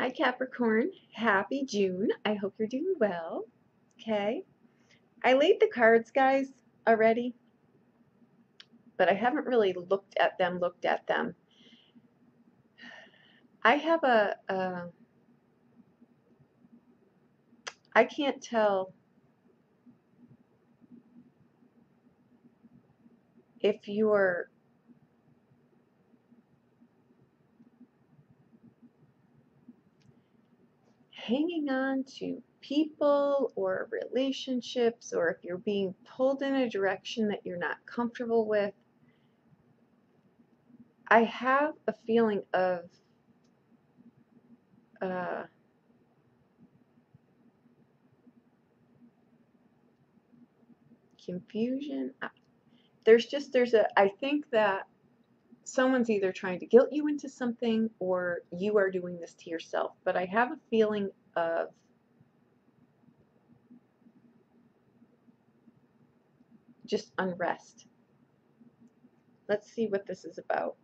Hi Capricorn, happy June. I hope you're doing well. Okay. I laid the cards, guys, already, but I haven't really looked at them. I have I can't tell if you're hanging on to people or relationships, or if you're being pulled in a direction that you're not comfortable with. I have a feeling of confusion. I think that someone's either trying to guilt you into something or you are doing this to yourself. But I have a feeling of just unrest. Let's see what this is about.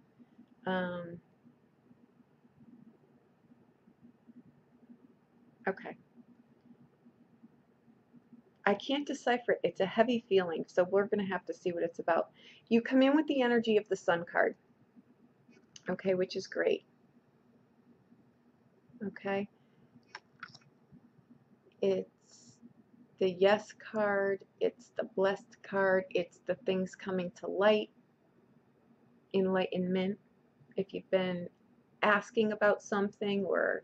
Okay. I can't decipher it. It's a heavy feeling, so we're going to have to see what it's about. You come in with the energy of the Sun card, okay, which is great. Okay. It's the Yes card. It's the Blessed card. It's the things coming to light, enlightenment. If you've been asking about something or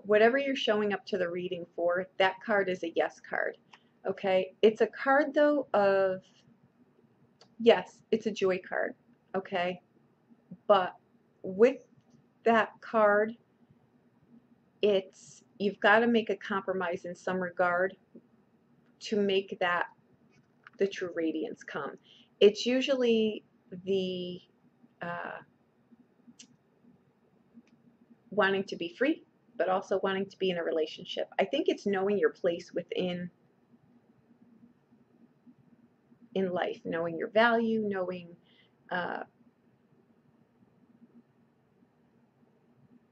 whatever you're showing up to the reading for, that card is a Yes card. Okay, it's a card though of, yes, it's a joy card. Okay, but with that card, it's, you've got to make a compromise in some regard to make that the true radiance come. It's usually the wanting to be free, but also wanting to be in a relationship. I think it's knowing your place within in life, knowing your value, knowing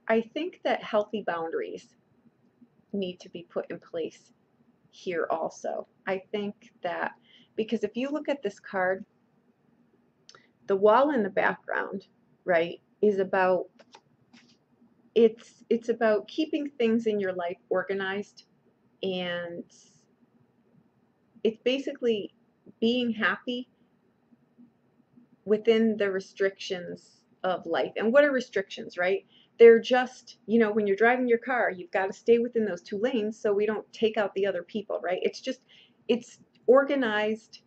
I think that healthy boundaries need to be put in place here also. I think that because if you look at this card, the wall in the background, right, is about, it's about keeping things in your life organized, and it's basically being happy within the restrictions of life. And what are restrictions, right? They're just, you know, when you're driving your car, you've got to stay within those 2 lanes so we don't take out the other people, right? It's just, it's organized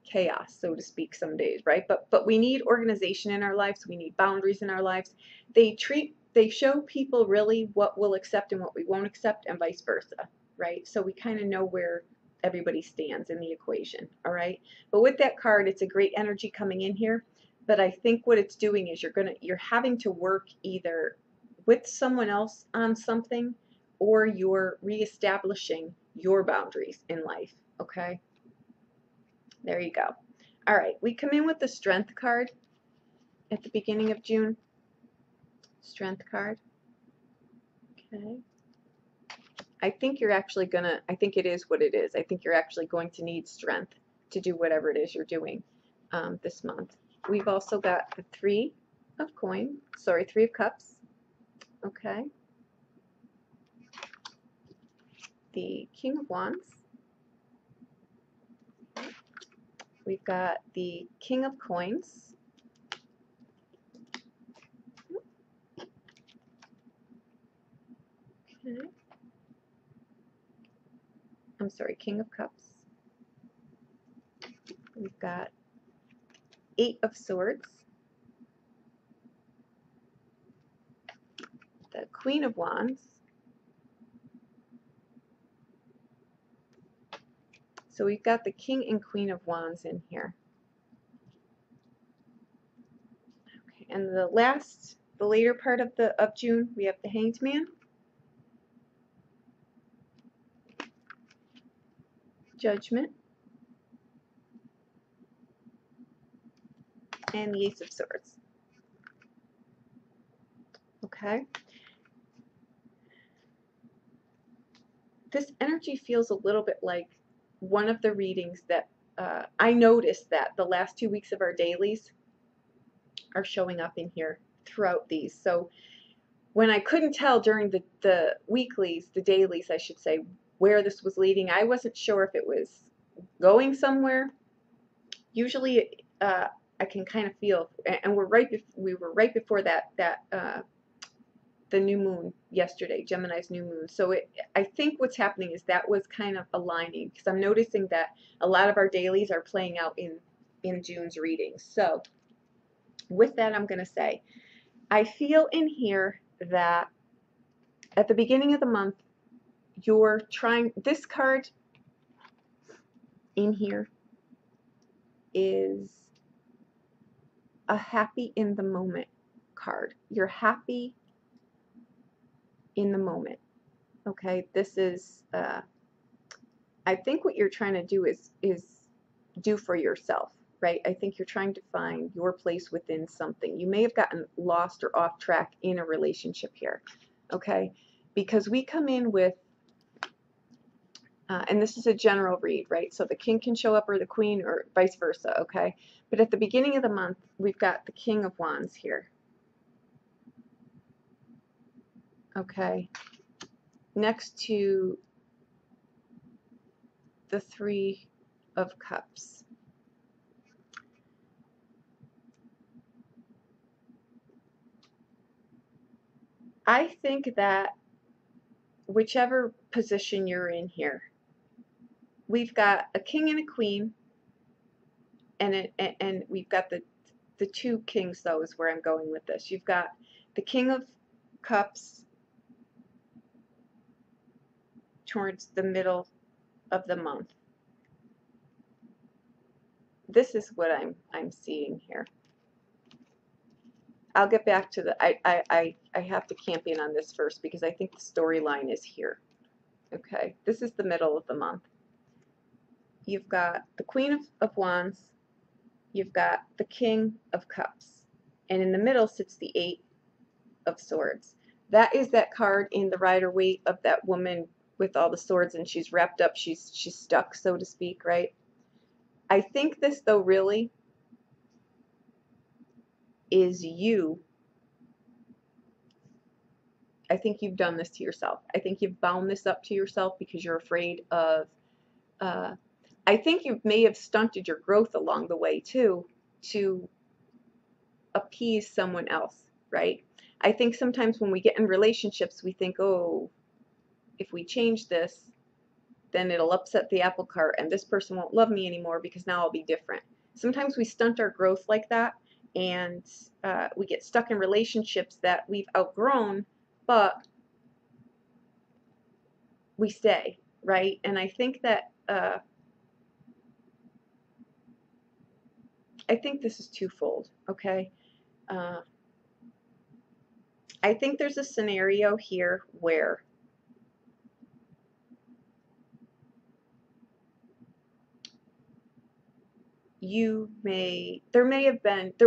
chaos, so to speak, some days, right? But we need organization in our lives. We need boundaries in our lives. They show people really what we'll accept and what we won't accept, and vice versa, right? So we kind of know where everybody stands in the equation, all right? But with that card, it's a great energy coming in here. But I think what it's doing is you're having to work either with someone else on something, or you're reestablishing your boundaries in life, okay? There you go. All right, we come in with the Strength card at the beginning of June. Strength card. Okay. I think you're actually gonna, I think it is what it is. I think you're actually going to need strength to do whatever it is you're doing this month. We've also got the Three of Cups. Okay. The King of Wands. We've got the King of Coins. Okay. I'm sorry, King of Cups. We've got 8 of Swords. The Queen of Wands. So we've got the King and Queen of Wands in here. Okay, and the later part of June, we have the Hanged Man, Judgment, and the Ace of Swords. Okay. This energy feels a little bit like one of the readings that I noticed that the last 2 weeks of our dailies are showing up in here throughout these. So when I couldn't tell during the weeklies, the dailies, I should say, where this was leading, I wasn't sure if it was going somewhere. Usually, I can kind of feel, and we were right before that the new moon yesterday, Gemini's new moon. So I think what's happening is that was kind of aligning, because I'm noticing that a lot of our dailies are playing out in June's readings. So with that, I'm going to say, I feel in here that at the beginning of the month, you're trying, this card in here is a happy in the moment card. You're happy in the moment. Okay, this is, I think what you're trying to do is do for yourself, right? I think you're trying to find your place within something. You may have gotten lost or off track in a relationship here, okay? Because we come in with, and this is a general read, right? So the king can show up or the queen or vice versa, okay? But at the beginning of the month, we've got the King of Wands here, okay? Next to the Three of Cups. I think that whichever position you're in here, we've got a king and a queen, and we've got the two kings, though, is where I'm going with this. You've got the King of Cups towards the middle of the month. This is what I'm seeing here. I'll get back to the, I have to camp in on this first because I think the storyline is here. Okay, this is the middle of the month. You've got the Queen of Wands, you've got the King of Cups, and in the middle sits the Eight of Swords. That is that card in the Rider-Waite of that woman with all the swords, and she's wrapped up, she's stuck, so to speak, right? I think this, though, really is you. I think you've done this to yourself. I think you've bound this up to yourself because you're afraid of, I think you may have stunted your growth along the way too, to appease someone else, right? I think sometimes when we get in relationships, we think, oh, if we change this, then it'll upset the apple cart and this person won't love me anymore because now I'll be different. Sometimes we stunt our growth like that, and we get stuck in relationships that we've outgrown, but we stay, right? And I think that I think this is twofold, okay? I think there's a scenario here where there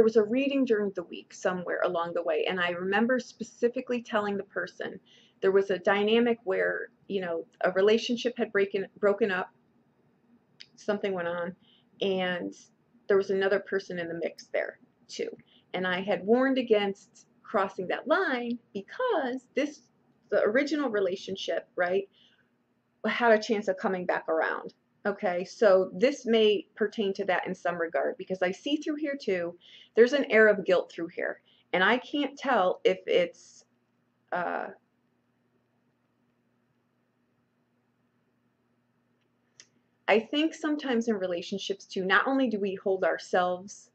was a reading during the week somewhere along the way, and I remember specifically telling the person there was a dynamic where, you know, a relationship had broken up, something went on, and there was another person in the mix there too. And I had warned against crossing that line because the original relationship, right, had a chance of coming back around. Okay, so this may pertain to that in some regard, because I see through here too, there's an air of guilt through here. And I can't tell if it's, I think sometimes in relationships too, not only do we hold ourselves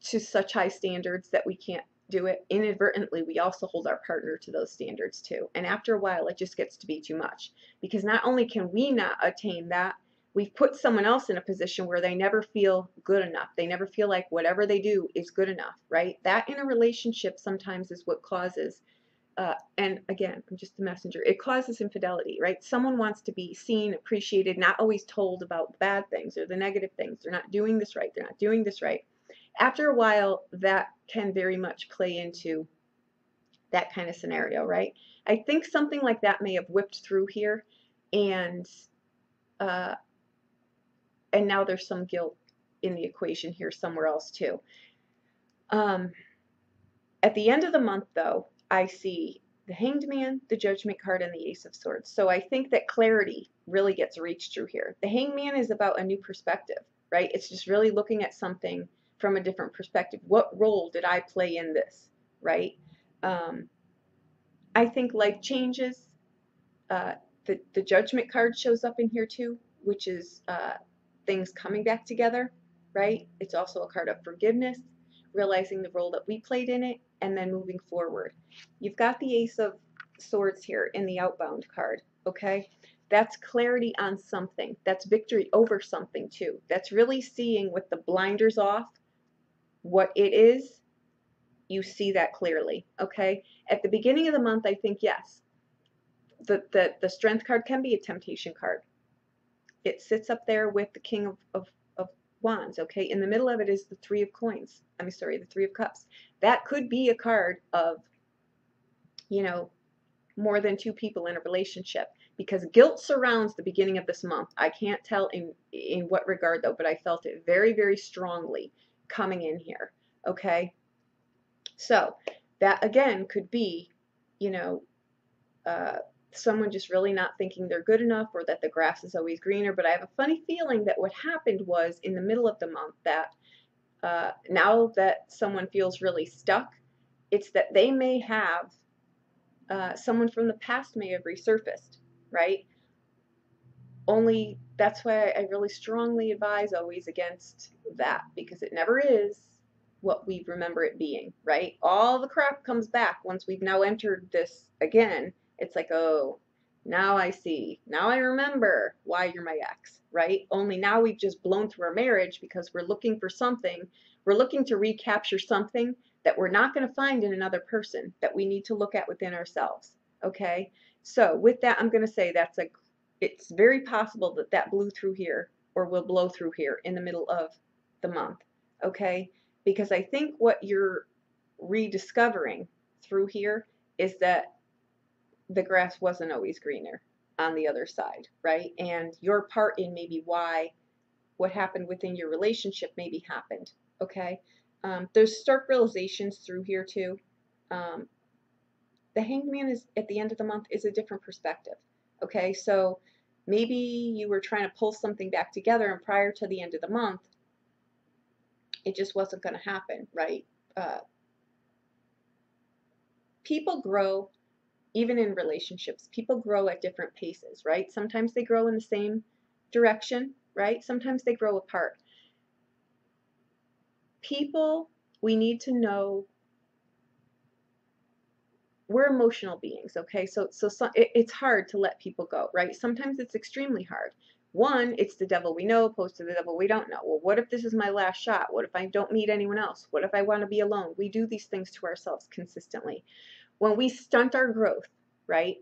to such high standards that we can't do it, inadvertently we also hold our partner to those standards too. And after a while, it just gets to be too much, because not only can we not attain that, we've put someone else in a position where they never feel good enough. They never feel like whatever they do is good enough, right? That in a relationship sometimes is what causes, and again, I'm just the messenger, it causes infidelity, right? Someone wants to be seen, appreciated, not always told about the bad things or the negative things. They're not doing this right. They're not doing this right. After a while, that can very much play into that kind of scenario, right? I think something like that may have whipped through here, and uh, now there's some guilt in the equation here somewhere else too. At the end of the month, though, I see the Hanged Man, the Judgment card, and the Ace of Swords. So I think that clarity really gets reached through here. The Hanged Man is about a new perspective, right? It's just really looking at something from a different perspective. What role did I play in this, right? I think life changes. The Judgment card shows up in here too, which is things coming back together, right? It's also a card of forgiveness, realizing the role that we played in it, and then moving forward. You've got the Ace of Swords here in the Outbound card, okay? That's clarity on something. That's victory over something too. That's really seeing with the blinders off what it is. You see that clearly, okay? At the beginning of the month, I think, yes, the Strength card can be a temptation card. It sits up there with the King of Wands, okay? In the middle of it is the Three of Coins. The Three of Cups. That could be a card of, you know, more than two people in a relationship, because guilt surrounds the beginning of this month. I can't tell in what regard though, but I felt it very, very strongly coming in here, okay? So that again could be, you know, someone just really not thinking they're good enough, or that the grass is always greener. But I have a funny feeling that what happened was in the middle of the month that now that someone feels really stuck, it's that they may have someone from the past may have resurfaced, right? Only that's why I really strongly advise always against that, because it never is what we remember it being, right? All the crap comes back once we've now entered this again. It's like, oh, now I see. Now I remember why you're my ex, right? Only now we've just blown through our marriage because we're looking for something. We're looking to recapture something that we're not going to find in another person, that we need to look at within ourselves, okay? So with that, I'm going to say it's very possible that that blew through here, or will blow through here in the middle of the month, okay? Because I think what you're rediscovering through here is that the grass wasn't always greener on the other side, right? And your part in maybe why what happened within your relationship maybe happened, okay? There's stark realizations through here too. The Hanged Man is at the end of the month is a different perspective, okay? So maybe you were trying to pull something back together, and prior to the end of the month, it just wasn't going to happen, right? People grow. Even in relationships, people grow at different paces, right? Sometimes they grow in the same direction, right? Sometimes they grow apart. People, we need to know we're emotional beings, okay? So it's hard to let people go, right? Sometimes it's extremely hard. One, it's the devil we know opposed to the devil we don't know. Well, what if this is my last shot? What if I don't meet anyone else? What if I want to be alone? We do these things to ourselves consistently. When we stunt our growth, right,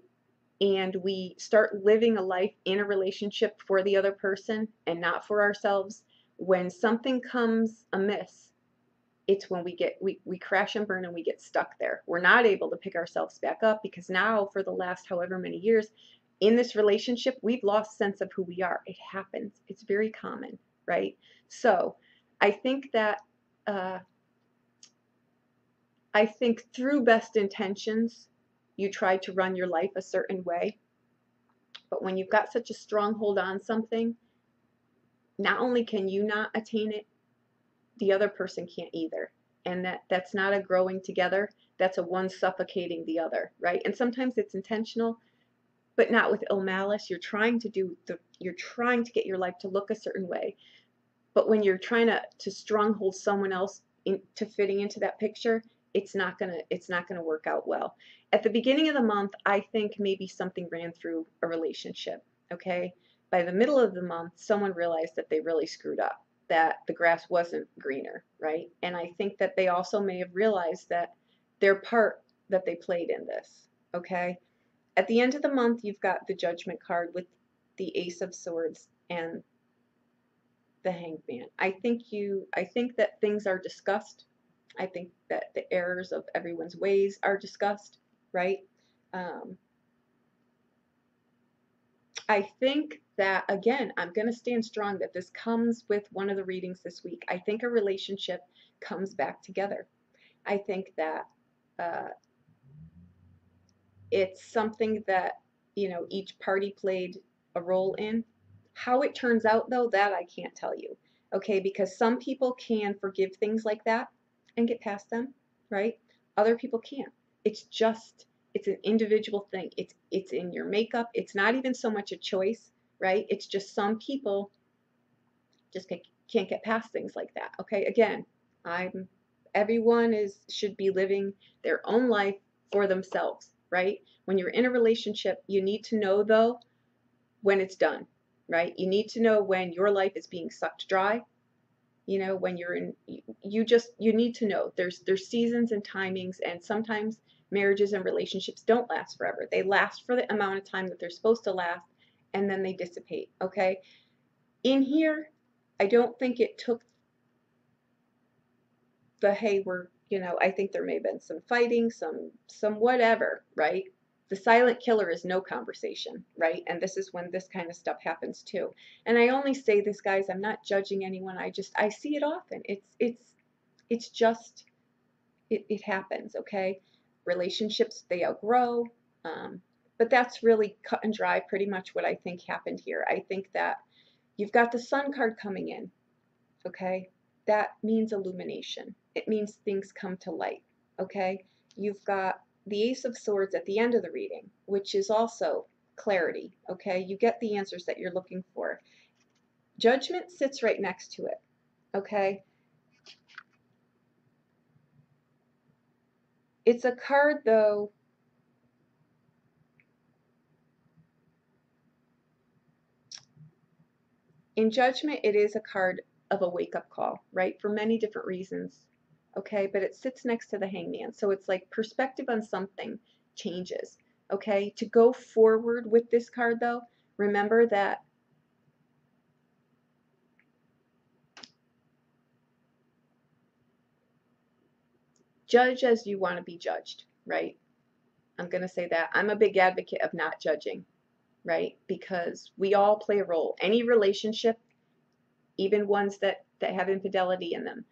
and we start living a life in a relationship for the other person and not for ourselves, when something comes amiss, it's when we crash and burn, and we get stuck there. We're not able to pick ourselves back up, because now for the last however many years in this relationship, we've lost sense of who we are. It happens. It's very common, right? So I think that I think through best intentions, you try to run your life a certain way. But when you've got such a strong hold on something, not only can you not attain it, the other person can't either. And that's not a growing together. That's a one suffocating the other, right? And sometimes it's intentional, but not with ill malice. You're trying to get your life to look a certain way. But when you're trying to stronghold someone else into fitting into that picture, it's not gonna work out well. At the beginning of the month, I think maybe something ran through a relationship, okay? By the middle of the month, someone realized that they really screwed up, that the grass wasn't greener, right? And I think that they also may have realized that their part that they played in this, okay? At the end of the month, you've got the Judgment card with the Ace of Swords and the Hanged Man. I think that things are discussed. I think that the errors of everyone's ways are discussed, right? I think that, again, I'm going to stand strong that this comes with one of the readings this week. I think a relationship comes back together. I think that it's something that, each party played a role in. How it turns out, though, that I can't tell you, okay? Because some people can forgive things like that and get past them, right? Other people can't. It's an individual thing. It's in your makeup. It's not even so much a choice, right? It's just some people just can't get past things like that, okay? Again, everyone should be living their own life for themselves, right? When you're in a relationship, you need to know, though, when it's done, right? You need to know when your life is being sucked dry. When you're in, you need to know there's seasons and timings, and sometimes marriages and relationships don't last forever. They last for the amount of time that they're supposed to last, and then they dissipate, okay? In here, I don't think it took the, hey, I think there may have been some fighting, some whatever, right? The silent killer is no conversation, right? And this is when this kind of stuff happens too. And I only say this, guys, I'm not judging anyone. I see it often. It's just, it happens, okay? Relationships, they outgrow. But that's really cut and dry pretty much what I think happened here. I think that you've got the Sun card coming in, okay? That means illumination. It means things come to light, okay? You've got the Ace of Swords at the end of the reading, which is also clarity, okay? You get the answers that you're looking for. Judgment sits right next to it, okay? It's a card, though, in Judgment, it is a card of a wake-up call, right? For many different reasons, okay? But it sits next to the Hangman, so it's like perspective on something changes, okay? To go forward with this card, though, remember that judge as you want to be judged, right? I'm going to say that. I'm a big advocate of not judging, right? Because we all play a role. Any relationship, even ones that have infidelity in them,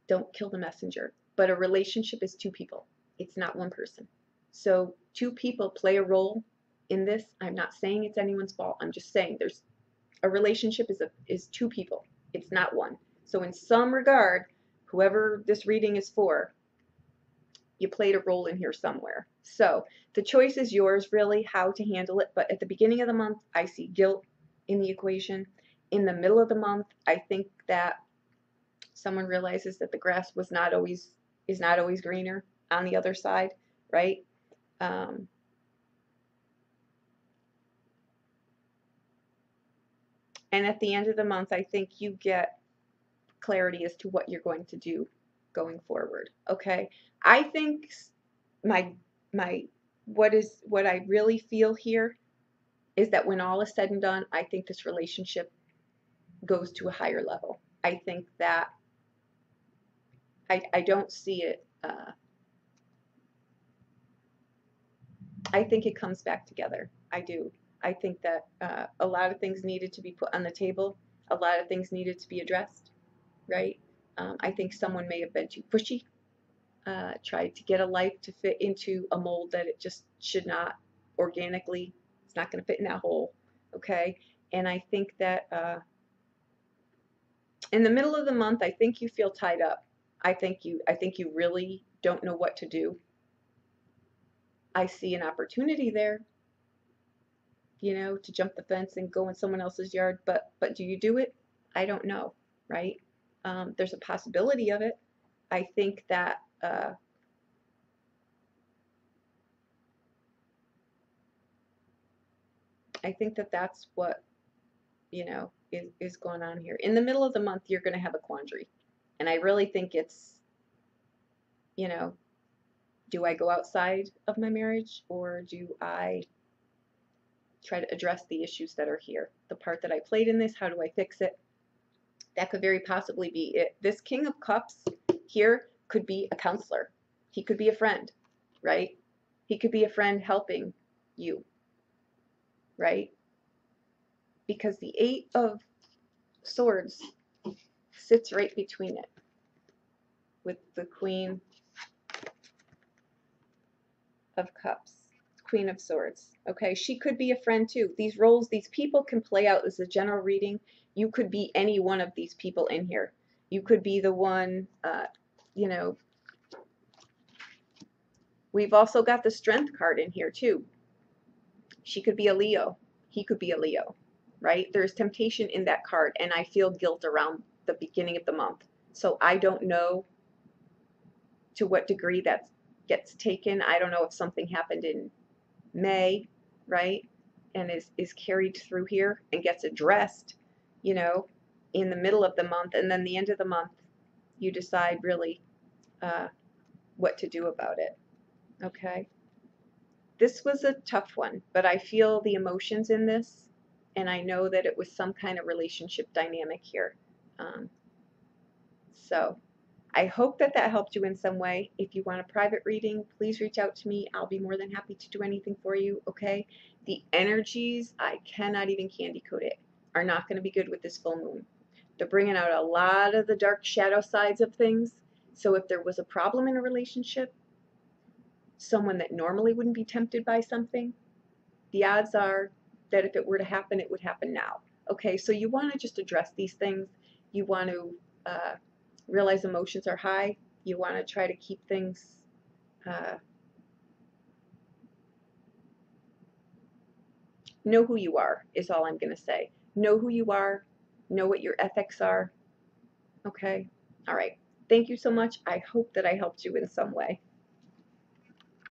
don't kill the messenger. But a relationship is two people. It's not one person. So two people play a role in this. I'm not saying it's anyone's fault. I'm just saying there's a relationship is two people. It's not one. So in some regard, whoever this reading is for, you played a role in here somewhere. So the choice is yours, really, how to handle it. But at the beginning of the month, I see guilt in the equation. In the middle of the month, I think that someone realizes that the grass is not always greener on the other side, right? And at the end of the month, I think you get clarity as to what you're going to do going forward, okay? I think what I really feel here is that when all is said and done, I think this relationship goes to a higher level. I think that I don't see it. I think it comes back together. I do. I think that a lot of things needed to be put on the table. A lot of things needed to be addressed, right? I think someone may have been too pushy, tried to get a life to fit into a mold that it just should not organically. It's not going to fit in that hole, okay? And I think that in the middle of the month, I think you feel tied up. I think you really don't know what to do. I see an opportunity there, to jump the fence and go in someone else's yard, but do you do it? I don't know, right? There's a possibility of it. I think that that's what is going on here. In the middle of the month, you're going to have a quandary, and I really think it's, do I go outside of my marriage, or do I try to address the issues that are here? The part that I played in this, how do I fix it? That could very possibly be it. This King of Cups here could be a counselor. He could be a friend, right? He could be a friend helping you, right? Because the Eight of Swords sits right between it with the Queen of Cups, Queen of Swords. Okay, she could be a friend too. These roles, these people can play out as a general reading. You could be any one of these people in here. You could be the one, you know, we've also got the Strength card in here too. She could be a Leo. He could be a Leo, right? There's temptation in that card, and I feel guilt around the beginning of the month. So I don't know to what degree that gets taken. I don't know if something happened in May, right? And is carried through here and gets addressed, you know, in the middle of the month, and then the end of the month, you decide really what to do about it. Okay. This was a tough one, but I feel the emotions in this, and I know that it was some kind of relationship dynamic here. So I hope that that helped you in some way. If you want a private reading, please reach out to me. I'll be more than happy to do anything for you, okay? The energies, I cannot even candy coat it, are not going to be good with this full moon. They're bringing out a lot of the dark shadow sides of things. So if there was a problem in a relationship, someone that normally wouldn't be tempted by something, the odds are that if it were to happen, it would happen now. Okay, so you want to just address these things. You want to realize emotions are high. You want to try to keep things know who you are is all I'm going to say. Know who you are. Know what your ethics are. Okay? All right. Thank you so much. I hope that I helped you in some way.